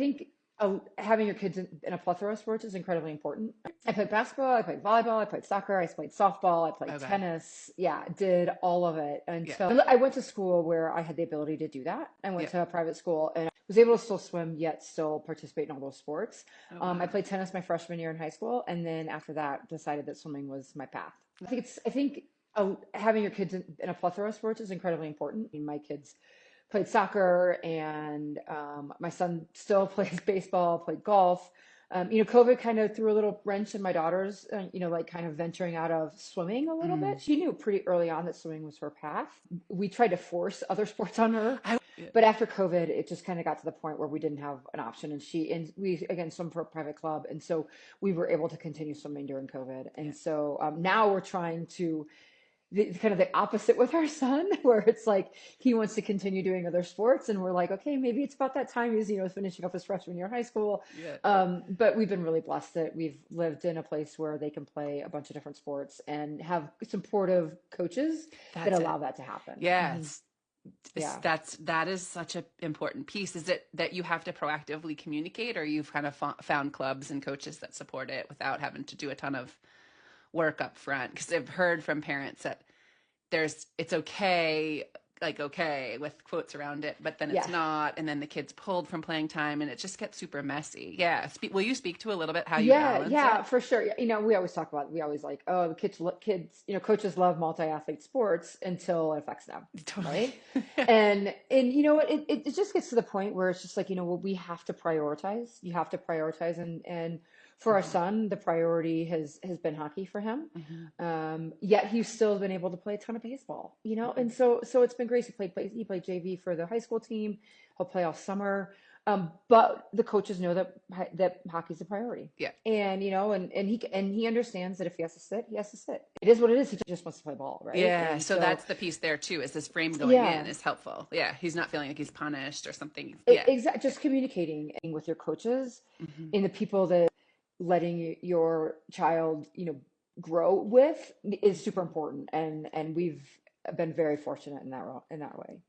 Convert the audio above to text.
think having your kids in a plethora of sports is incredibly important. I played basketball, I played volleyball, I played soccer, I played softball, I played Okay. tennis. Yeah, did all of it Yeah. until I went to school where I had the ability to do that. I went Yeah. to a private school and I was able to still swim yet still participate in all those sports. Oh, I wow. played tennis my freshman year in high school, and then after that decided that swimming was my path. I think having your kids in a plethora of sports is incredibly important. I mean, my kids played soccer, and my son still plays baseball, played golf. COVID kind of threw a little wrench in my daughter's, like kind of venturing out of swimming a little Mm. bit. She knew pretty early on that swimming was her path. We tried to force other sports on her, Yeah. but after COVID, it just kind of got to the point where we didn't have an option. And we again swim for a private club, and so we were able to continue swimming during COVID. Yeah. And so now we're trying to kind of the opposite with our son, where it's like he wants to continue doing other sports, and we're like, okay, maybe it's about that time he's finishing up his freshman year of high school. Yeah. But we've been really blessed that we've lived in a place where they can play a bunch of different sports and have supportive coaches that That's it. allow that to happen. Yeah. Hmm. Yeah. That is such an important piece. Is it that you have to proactively communicate, or you've kind of found clubs and coaches that support it without having to do a ton of work up front? Because I've heard from parents that it's okay, like okay with quotes around it, but then it's Yeah. not, and then the kid's pulled from playing time, and it just gets super messy. Yeah. Will you speak to a little bit how you Yeah, balance yeah, it? for sure. We always talk about, we always like, oh, the kids, coaches love multi-athlete sports until it affects them, Totally. right? And you know what, it just gets to the point where it's just like, well, we have to prioritize. You have to prioritize, and for our Hmm. son, the priority has been hockey for him. Hmm. Yet he's still been able to play a ton of baseball, and Hmm. so it's been great. He played JV for the high school team. He'll play all summer. But the coaches know that hockey's a priority, Yeah. and he understands that if he has to sit, he has to sit. It is what it is. He just wants to play ball, right? Yeah, And so so, that's the piece there too, is this frame going in yeah, is helpful. Yeah, he's not feeling like he's punished or something. Yeah. exactly. Just communicating with your coaches Hmm. and the people that letting your child, grow with is super Hmm. important, and we've been very fortunate in that way.